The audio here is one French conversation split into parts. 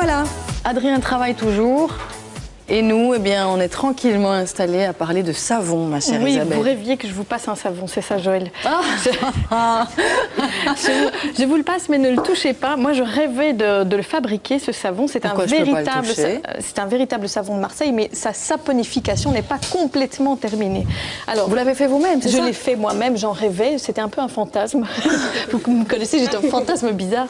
voilà, Adrien travaille toujours. Et nous, eh bien, on est tranquillement installés à parler de savon, ma chère Isabelle. Oui, vous rêviez que je vous passe un savon, c'est ça, Joël. Je vous le passe, mais ne le touchez pas. Moi, je rêvais de le fabriquer, ce savon. C'est un véritable savon de Marseille, mais sa saponification n'est pas complètement terminée. Alors, vous l'avez fait vous-même, c'est ça? Je l'ai fait moi-même, j'en rêvais. C'était un peu un fantasme. Vous me connaissez, j'ai un fantasme bizarre.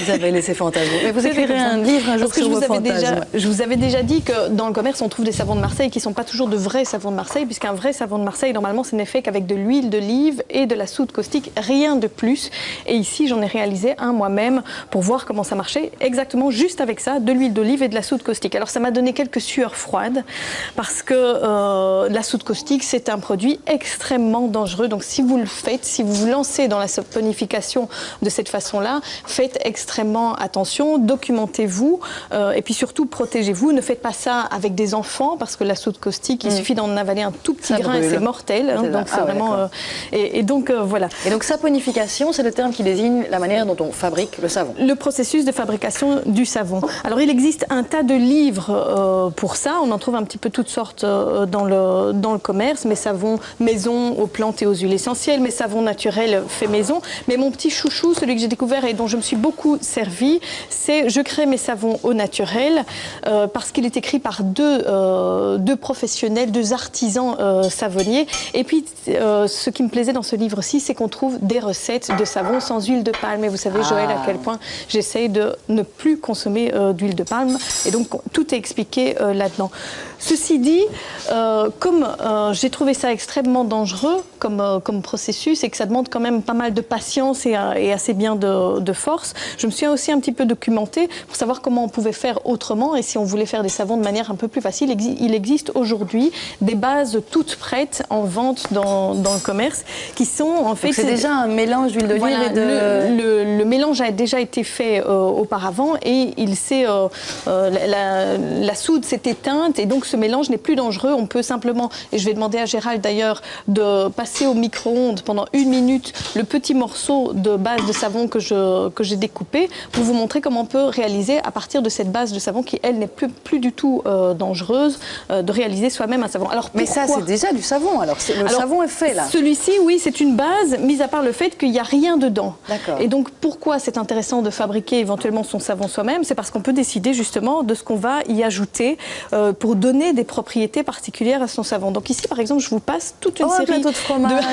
Vous avez laissé fantasmer. Mais vous écrirez un livre un jour sur vos fantasmes. Je vous avais déjà dit que dans le commerce, on trouve des savons de Marseille qui ne sont pas toujours de vrais savons de Marseille, puisqu'un vrai savon de Marseille, normalement, ce n'est fait qu'avec de l'huile d'olive et de la soude caustique, rien de plus. Et ici, j'en ai réalisé un moi-même pour voir comment ça marchait, exactement juste avec ça, de l'huile d'olive et de la soude caustique. Alors, ça m'a donné quelques sueurs froides, parce que la soude caustique, c'est un produit extrêmement dangereux. Donc, si vous le faites, si vous vous lancez dans la saponification de cette façon-là, faites extrêmement attention, documentez-vous, et puis surtout, protégez-vous. Ne faites pas ça avec des enfants, parce que la soude caustique, il suffit d'en avaler un tout petit grain et c'est mortel. Hein, donc c'est vraiment. Et donc voilà. Et donc saponification, c'est le terme qui désigne la manière dont on fabrique le savon. Le processus de fabrication du savon. Alors il existe un tas de livres pour ça. On en trouve un petit peu toutes sortes dans le commerce. Mes savons maison aux plantes et aux huiles essentielles, mes savons naturels faits maison. Mais mon petit chouchou, celui que j'ai découvert et dont je me suis beaucoup servi, c'est je crée mes savons au naturel, parce qu'il est écrit par deux professionnels, deux artisans savonniers. Et puis, ce qui me plaisait dans ce livre-ci, c'est qu'on trouve des recettes de savon sans huile de palme. Et vous savez, Joël, à quel point j'essaye de ne plus consommer d'huile de palme. Et donc, tout est expliqué là-dedans. Ceci dit, comme j'ai trouvé ça extrêmement dangereux comme processus et que ça demande quand même pas mal de patience et assez bien de force, je me suis aussi un petit peu documentée pour savoir comment on pouvait faire autrement et si on voulait faire des savons de manière un peu plus facile. Il existe aujourd'hui des bases toutes prêtes en vente dans le commerce qui sont en fait... C'est déjà un mélange d'huile d'olive et de... Le mélange a déjà été fait auparavant et la soude s'est éteinte et donc ce mélange n'est plus dangereux. On peut simplement, et je vais demander à Gérald d'ailleurs, de passer au micro-ondes pendant 1 minute le petit morceau de base de savon que j'ai découpé pour vous montrer comment on peut réaliser à partir de cette base de savon qui, elle, n'est plus du tout dangereuse, de réaliser soi-même un savon. Alors, mais ça, c'est déjà du savon, alors le savon est fait là. Celui-ci, oui, c'est une base, mis à part le fait qu'il n'y a rien dedans. D'accord. Et donc, pourquoi c'est intéressant de fabriquer éventuellement son savon soi-même? C'est parce qu'on peut décider justement de ce qu'on va y ajouter pour donner des propriétés particulières à son savon. Donc ici, par exemple, je vous passe toute une série... un plateau de fromage.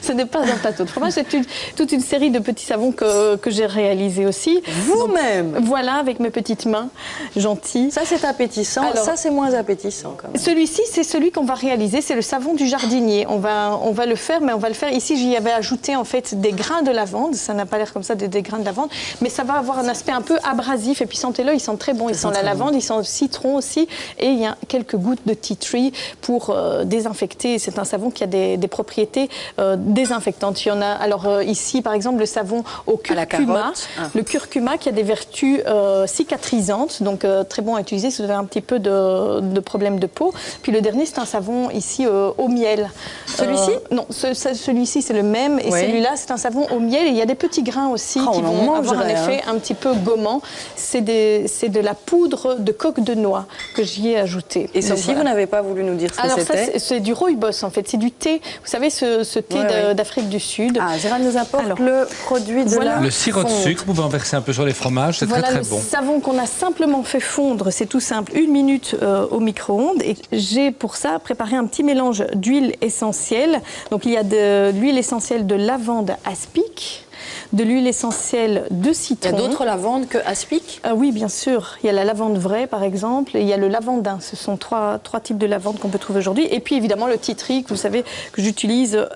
Ce n'est pas un plateau de fromage, c'est toute une série de petits savons que j'ai réalisés aussi. Vous-même? Voilà, avec mes petites mains gentilles. Ça, c'est appétissant. Alors, ça, c'est moins appétissant quand même. Celui-ci, c'est celui qu'on va réaliser, c'est le savon du jardinier. On va le faire, mais on va le faire ici. J'y avais ajouté en fait des grains de lavande. Ça n'a pas l'air comme ça des grains de lavande, mais ça va avoir un aspect un peu abrasif. Et puis sentez-le, il sent très bon. Il sent la lavande, il sent le citron aussi, et il y a quelques gouttes de tea tree pour désinfecter. C'est un savon qui a des propriétés désinfectantes. Il y en a. Alors ici, par exemple, le savon au curcuma, le curcuma qui a des vertus cicatrisantes, donc très bon à utiliser si vous avez un petit peu de problèmes de peau. Puis le dernier, c'est un savon ici au miel. Celui-ci? Non, celui-ci c'est le même et celui-là c'est un savon au miel et il y a des petits grains aussi qui vont avoir un effet un petit peu gommant. C'est de la poudre de coque de noix que j'y ai ajouté. Et ceci, vous n'avez pas voulu nous dire ce que c'était? Alors ça, c'est du rooibos en fait, c'est du thé. Vous savez, ce thé d'Afrique du Sud. Ah, Gérald nous apporte le produit de la le sirop de sucre, vous pouvez en verser un peu sur les fromages, c'est très très bon. Le savon qu'on a simplement fait fondre, c'est tout simple, 1 minute au micro-ondes. Et j'ai pour ça préparé un petit mélange d'huile essentielle. Donc il y a de l'huile essentielle de lavande aspic, de l'huile essentielle de citron. Il y a d'autres lavandes que aspic? Oui, bien sûr. Il y a la lavande vraie, par exemple, et il y a le lavandin. Ce sont trois types de lavande qu'on peut trouver aujourd'hui. Et puis, évidemment, le tea tree, que vous savez, que j'utilise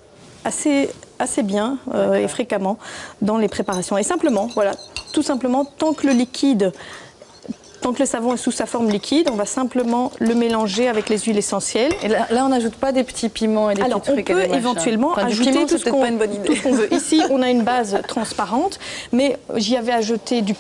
assez bien et fréquemment dans les préparations. Et simplement, voilà, tout simplement, tant que le liquide Tant que le savon est sous sa forme liquide, on va simplement le mélanger avec les huiles essentielles. Et là on n'ajoute pas des petits piments et des petits trucs. Alors, on peut éventuellement ajouter tout ce qu'on veut. Ici, on a une base transparente, mais j'y avais ajouté du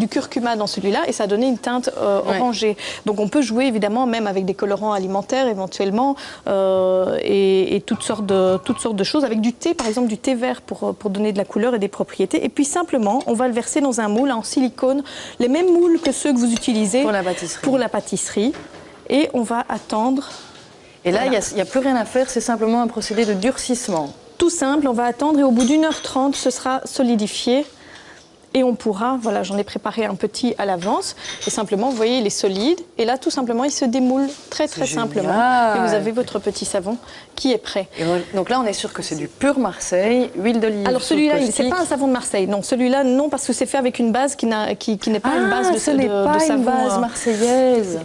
curcuma dans celui-là et ça a donné une teinte orangée. Donc, on peut jouer évidemment même avec des colorants alimentaires éventuellement et toutes sortes de choses. Avec du thé, par exemple, du thé vert pour donner de la couleur et des propriétés. Et puis, simplement, on va le verser dans un moule en silicone, les mêmes moules que ceux que vous utilisez pour la pâtisserie. Et on va attendre. Et là, il n'y a plus rien à faire, c'est simplement un procédé de durcissement. Tout simple, on va attendre et au bout d'1h30, ce sera solidifié. Et on pourra, voilà, j'en ai préparé un petit à l'avance. Et simplement, vous voyez, il est solide. Et là, tout simplement, il se démoule très simplement. Et vous avez votre petit savon qui est prêt. Et donc là, on est sûr que c'est du pur Marseille, huile d'olive. Alors celui-là, c'est pas un savon de Marseille. Non, celui-là, non, parce que c'est fait avec une base qui n'est pas une base de savon. Une base marseillaise.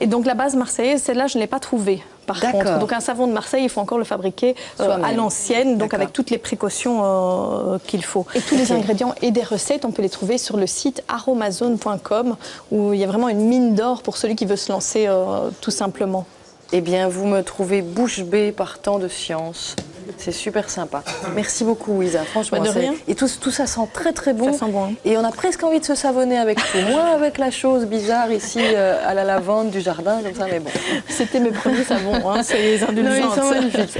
Et donc la base marseillaise, celle-là, je ne l'ai pas trouvée. Par contre, donc un savon de Marseille, il faut encore le fabriquer à l'ancienne, donc avec toutes les précautions qu'il faut. Et tous les ingrédients et des recettes, on peut les trouver sur le site aromazone.com où il y a vraiment une mine d'or pour celui qui veut se lancer tout simplement. Eh bien, vous me trouvez bouche bée par tant de science. C'est super sympa. Merci beaucoup, Isa. Franchement, de rien. Et tout ça sent très bon. Ça sent bon. Et on a presque envie de se savonner avec tout. Moi, avec la chose bizarre ici à la lavande du jardin, comme ça, mais bon. C'était mes premiers savons, hein, c'est les indulgences. Non, ils sont magnifiques.